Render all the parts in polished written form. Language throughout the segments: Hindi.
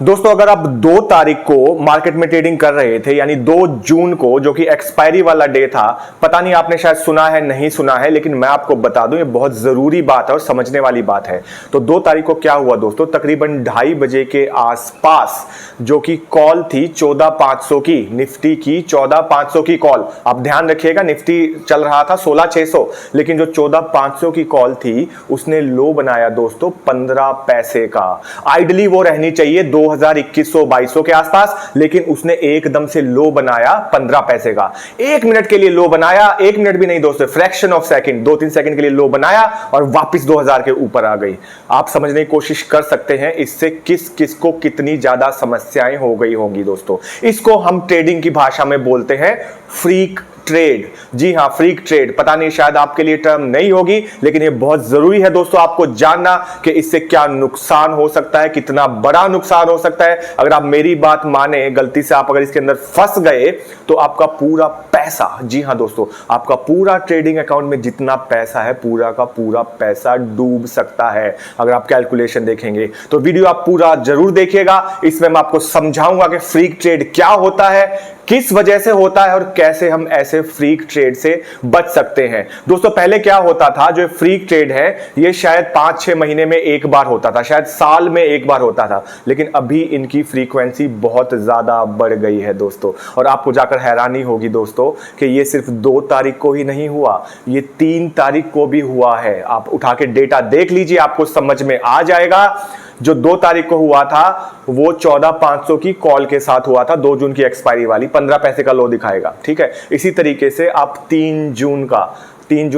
दोस्तों अगर आप 2 तारीख को मार्केट में ट्रेडिंग कर रहे थे, यानी 2 जून को, जो कि एक्सपायरी वाला डे था, पता नहीं आपने शायद सुना है नहीं सुना है, लेकिन मैं आपको बता दूं ये बहुत जरूरी बात है और समझने वाली बात है। तो 2 तारीख को क्या हुआ दोस्तों, तकरीबन 2:30 बजे के आसपास जो कि कॉल थी 14,500 की, निफ्टी की 14,500 की कॉल। आप ध्यान रखिएगा, निफ्टी चल रहा था 16,600, लेकिन जो 14,500 की कॉल थी उसने लो बनाया दोस्तों 15 पैसे का। आइडली वो रहनी चाहिए 2100-2200 के आसपास, लेकिन उसने एकदम से लो बनाया 15 पैसे का। 1 मिनट के लिए लो बनाया, 1 मिनट भी नहीं दोस्तों, फ्रैक्शन ऑफ सेकंड, 2-3 सेकंड के लिए लो बनाया और वापस 2000 के ऊपर आ गई। आप समझने की कोशिश कर सकते हैं इससे किस किस को कितनी ज्यादा समस्याएं हो गई होंगी दोस्तों। इसको हम ट्रेडिंग की भाषा में बोलते हैं फ्रीक ट्रेड। जी हां, फ्रीक ट्रेड। पता नहीं शायद आपके लिए टर्म नहीं होगी, लेकिन ये बहुत जरूरी है दोस्तों आपको जानना कि इससे क्या नुकसान हो सकता है, कितना बड़ा नुकसान हो सकता है। अगर आप मेरी बात माने, गलती से आप अगर इसके अंदर फंस गए तो आपका पूरा पैसा, जी हां दोस्तों, आपका पूरा ट्रेडिंग अकाउंट में जितना पैसा है पूरा का पूरा पैसा डूब सकता है। अगर आप कैलकुलेशन देखेंगे तो वीडियो आप पूरा जरूर देखिएगा। इसमें मैं आपको समझाऊंगा कि फ्रीक ट्रेड क्या होता है, किस वजह से होता है और कैसे हम ऐसे फ्रीक ट्रेड से बच सकते हैं। दोस्तों पहले क्या होता था, जो फ्रीक ट्रेड है ये शायद 5-6 महीने में एक बार होता था, शायद साल में एक बार होता था, लेकिन अभी इनकी फ्रीक्वेंसी बहुत ज्यादा बढ़ गई है दोस्तों। और आपको जाकर हैरानी होगी दोस्तों कि ये सिर्फ 2 तारीख को ही नहीं हुआ, ये 3 तारीख को भी हुआ है। आप उठा के डेटा देख लीजिए, आपको समझ में आ जाएगा। जो 2 तारीख को हुआ था वो 14,500 की कॉल के साथ हुआ था, 2 जून की एक्सपायरी वाली, 15 पैसे का लो दिखाएगा, ठीक है। इसी तरीके से आप 3 जून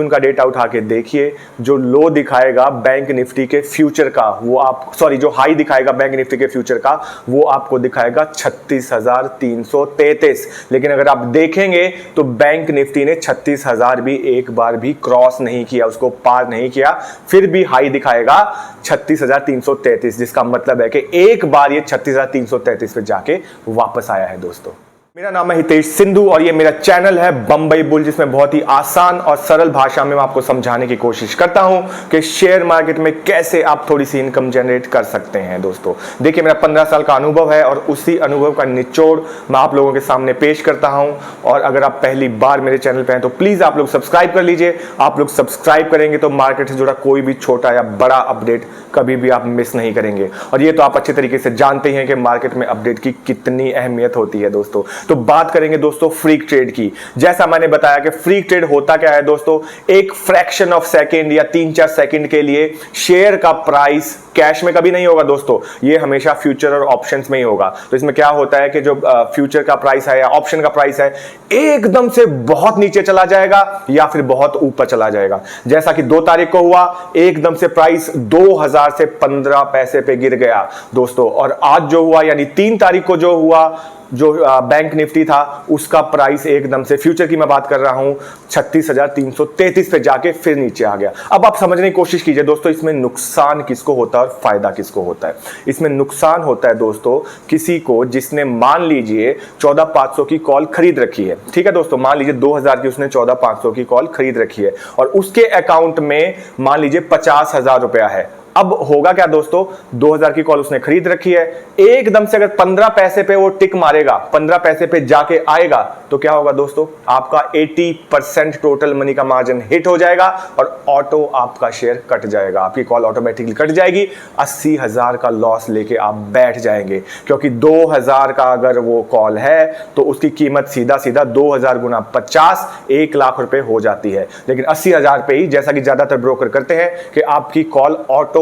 का डेटा उठा के देखिए, जो लो दिखाएगा बैंक निफ्टी के फ्यूचर का, वो आप जो हाई दिखाएगा बैंक निफ्टी के फ्यूचर का, वो आपको दिखाएगा 36,333। लेकिन अगर आप देखेंगे तो बैंक निफ्टी ने 36,000 भी एक बार भी क्रॉस नहीं किया, उसको पार नहीं किया, फिर भी हाई दिखाएगा 36,333, जिसका मतलब है कि एक बार ये 36,333 पे जाके वापस आया है दोस्तों। मेरा नाम है हितेश सिंधु और ये मेरा चैनल है बंबई बुल, जिसमें बहुत ही आसान और सरल भाषा में मैं आपको समझाने की कोशिश करता हूं कि शेयर मार्केट में कैसे आप थोड़ी सी इनकम जनरेट कर सकते हैं दोस्तों। देखिए मेरा 15 साल का अनुभव है और उसी अनुभव का निचोड़ मैं आप लोगों के सामने पेश करता हूं। और अगर आप पहली बार मेरे चैनल पे हैं तो प्लीज आप लोग सब्सक्राइब कर लीजिए। आप लोग सब्सक्राइब करेंगे तो मार्केट से जुड़ा कोई भी छोटा या बड़ा अपडेट कभी भी आप मिस नहीं करेंगे। और ये तो आप अच्छे तरीके से जानते हैं कि मार्केट में अपडेट की कितनी अहमियत होती है दोस्तों। तो बात करेंगे दोस्तों फ्रीक ट्रेड की। जैसा मैंने बताया कि फ्रीक ट्रेड होता क्या है दोस्तों, एक फ्रैक्शन ऑफ सेकंड या 3-4 सेकंड के लिए शेयर का प्राइस कैश में कभी नहीं होगा दोस्तों, ये हमेशा फ्यूचर और ऑप्शंस में ही होगा। तो इसमें क्या होता है कि जो फ्यूचर का प्राइस है या ऑप्शन का प्राइस है एकदम से बहुत नीचे चला जाएगा या फिर बहुत ऊपर चला जाएगा। जैसा कि 2 तारीख को हुआ, एकदम से प्राइस 2000 से 15 पैसे पे गिर गया दोस्तों। और आज जो हुआ यानी 3 तारीख को जो हुआ, जो बैंक निफ्टी था उसका प्राइस एकदम से, फ्यूचर की मैं बात कर रहा हूं, 36,333 पे जाके फिर नीचे आ गया। अब आप समझने की कोशिश कीजिए दोस्तों, इसमें नुकसान किसको होता है और फायदा किसको होता है। इसमें नुकसान होता है दोस्तों किसी को जिसने मान लीजिए 14,500 की कॉल खरीद रखी है, ठीक है दोस्तों, मान लीजिए 2000 की उसने 14,500 की कॉल खरीद रखी है और उसके अकाउंट में मान लीजिए 50,000 रुपया है। अब होगा क्या दोस्तों, 2000 की कॉल उसने खरीद रखी है, एकदम से अगर 15 पैसे पे वो टिक मारेगा, 15 पैसे पे जाके आएगा तो क्या होगा दोस्तों, आपका 80% टोटल मनी का मार्जिन हिट हो जाएगा और ऑटो आपका शेयर कट जाएगा, आपकी कॉल ऑटोमेटिकली कट जाएगी। 80,000 का लॉस लेके आप बैठ जाएंगे, क्योंकि 2000 का अगर वो कॉल है तो उसकी कीमत सीधा सीधा 2000 गुना 50 1 लाख रुपए हो जाती है। लेकिन 80,000 पे ही, जैसा कि ज्यादातर ब्रोकर करते हैं कि आपकी कॉल ऑटो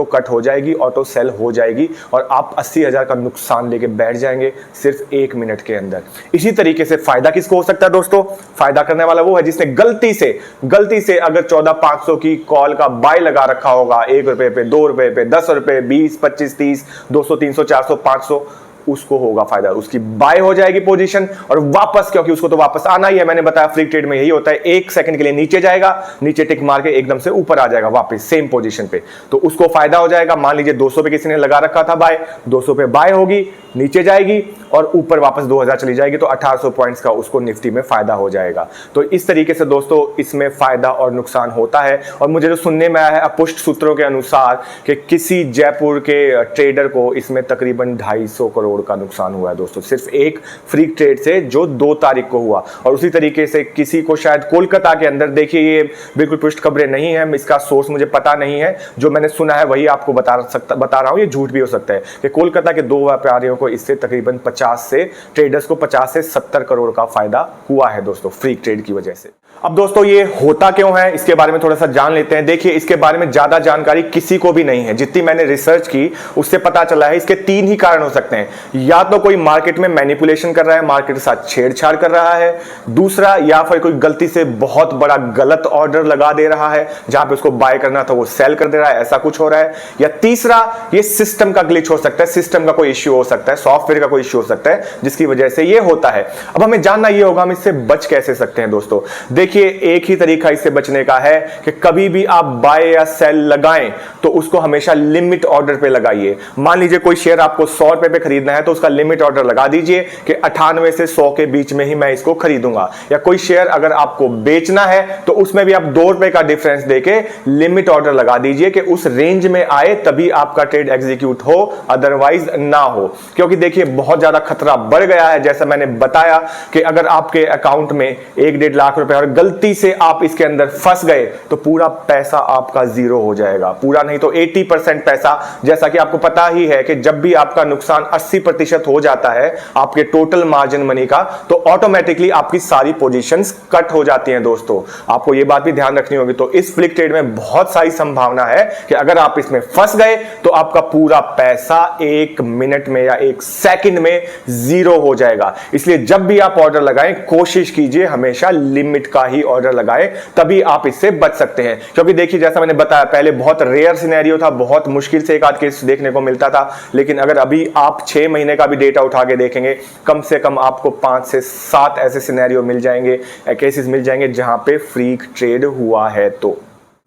कट हो जाएगी, ऑटो सेल हो जाएगी और आप 80,000 का नुकसान लेके बैठ जाएंगे सिर्फ 1 मिनट के अंदर। इसी तरीके से फायदा किसको हो सकता है दोस्तों, फायदा करने वाला वो है जिसने गलती से अगर 14,500 की कॉल का बाय लगा रखा होगा, 1 रुपए पे, 2 रुपए पे, 10 रुपए, 20, 25, 30, 200, 300, 400, 500, उसको होगा फायदा, उसकी बाय हो जाएगी पोजीशन और वापस, क्योंकि उसको तो वापस आना ही है, मैंने बताया फ्री ट्रेड में यही होता है, एक सेकंड के लिए नीचे जाएगा, नीचे टिक मार के एकदम से ऊपर आ जाएगा वापस सेम पोजीशन पे, तो उसको फायदा हो जाएगा। मान लीजिए 200 पे किसी ने लगा रखा था बाय, 200 पे बाय होगी, नीचे जाएगी और ऊपर वापस 2000 चली जाएगी, तो 1800 पॉइंट्स का उसको निफ्टी में फायदा हो जाएगा। तो इस तरीके से दोस्तों इसमें फायदा और नुकसान होता है। और मुझे जो सुनने में आया है अपुष्ट सूत्रों के अनुसार कि किसी जयपुर के ट्रेडर को इसमें तकरीबन 250 करोड़ का नुकसान हुआ है दोस्तों, सिर्फ एक फ्री ट्रेड से जो 2 तारीख को हुआ। और उसी तरीके से किसी को शायद कोलकाता के अंदर, देखिए ये बिल्कुल पुष्ट खबरें नहीं है, इसका सोर्स मुझे पता नहीं है, जो मैंने सुना है वही आपको बता रहा हूं, ये झूठ भी हो सकता है कि कोलकाता के 2 व्यापारियों को इससे तकरीबन 50 से ट्रेडर्स को 50 से 70 करोड़ का फायदा हुआ है दोस्तों फ्री ट्रेड की वजह से। अब दोस्तों ये होता क्यों है, इसके बारे में थोड़ा सा जान लेते हैं। देखिए इसके बारे में ज्यादा जानकारी किसी को भी नहीं है, जितनी मैंने रिसर्च की उससे पता चला है इसके 3 ही कारण हो सकते हैं। या तो कोई मार्केट में मैनिपुलेशन कर रहा है, मार्केट के साथ छेड़छाड़ कर रहा है, दूसरा या फिर कोई गलती से बहुत बड़ा गलत ऑर्डर लगा दे रहा है, जहां पे उसको बाय करना था वो सेल कर दे रहा है, ऐसा कुछ हो रहा है, या तीसरा ये सिस्टम का ग्लिच हो सकता है, सिस्टम का कोई इश्यू हो सकता है, सॉफ्टवेयर का कोई इश्यू हो सकता है जिसकी वजह से ये होता है। अब हमें जानना ये होगा हम इससे बच कैसे सकते हैं दोस्तों। देखिए एक ही तरीका इससे बचने का है कि कभी भी आप बाय या सेल लगाएं तो उसको हमेशा लिमिट ऑर्डर पे लगाइए। मान लीजिए कोई शेयर आपको 100 रुपए पे खरीदना है तो उसका लिमिट ऑर्डर लगा दीजिए कि 98 से 100 के बीच में ही मैं इसको खरीदूंगा। या कोई शेयर अगर आपको बेचना है तो उसमें भी आप 2 रुपए का डिफरेंस देके लिमिट ऑर्डर लगा दीजिए कि उस रेंज में आए तभी आपका ट्रेड एग्जीक्यूट हो, अदरवाइज ना हो। क्योंकि देखिए बहुत ज्यादा खतरा बढ़ गया है, जैसा मैंने बताया कि अगर आपके अकाउंट में 1-1.5 लाख रुपए और गलती से आप इसके अंदर फंस गए तो पूरा पैसा आपका जीरो हो जाएगा, पूरा नहीं तो 80% पैसा। जैसा कि आपको पता ही है कि जब भी आपका नुकसान 80% हो जाता है आपके टोटल मार्जिन मनी का, तो ऑटोमेटिकली आपकी सारी पोजीशंस कट हो जाती हैं दोस्तों। आपको यह बात भी ध्यान रखनी होगी। तो इस फ्लिक ट्रेड में बहुत सारी संभावना है कि अगर आप इसमें फंस गए तो आपका पूरा पैसा 1 मिनट में या 1 सेकंड में जीरो हो जाएगा। इसलिए जब भी आप ऑर्डर लगाएं कोशिश कीजिए हमेशा लिमिट का ही ऑर्डर लगाएं, तभी आप इससे बच सकते हैं। क्योंकि देखिए जैसा मैंने बताया पहले बहुत रेयर सिनेरियो था, बहुत मुश्किल से एक आध केस देखने को मिलता था, लेकिन अगर अभी आप 6 महीने का भी डेटा उठा के देखेंगे कम से कम आपको 5 से 7 ऐसे सिनेरियो मिल जाएंगे, केसेस मिल जाएंगे जहां पे फ्री ट्रेड हुआ है।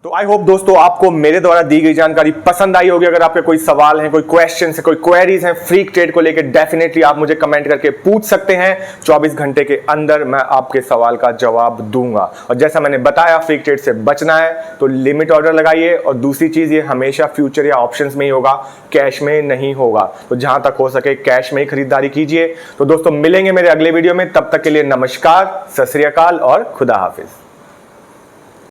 तो आई होप दोस्तों आपको मेरे द्वारा दी गई जानकारी पसंद आई होगी। अगर आपके कोई सवाल हैं, कोई क्वेश्चन है, कोई क्वेरीज हैं फ्री ट्रेड को लेकर, डेफिनेटली आप मुझे कमेंट करके पूछ सकते हैं। 24 घंटे के अंदर मैं आपके सवाल का जवाब दूंगा। और जैसा मैंने बताया फ्री ट्रेड से बचना है तो लिमिट ऑर्डर लगाइए, और दूसरी चीज ये हमेशा फ्यूचर या ऑप्शंस में ही होगा, कैश में नहीं होगा। तो जहां तक हो सके कैश में ही खरीदारी कीजिए। तो दोस्तों मिलेंगे मेरे अगले वीडियो में, तब तक के लिए नमस्कार, सत श्री अकाल और खुदा हाफिज।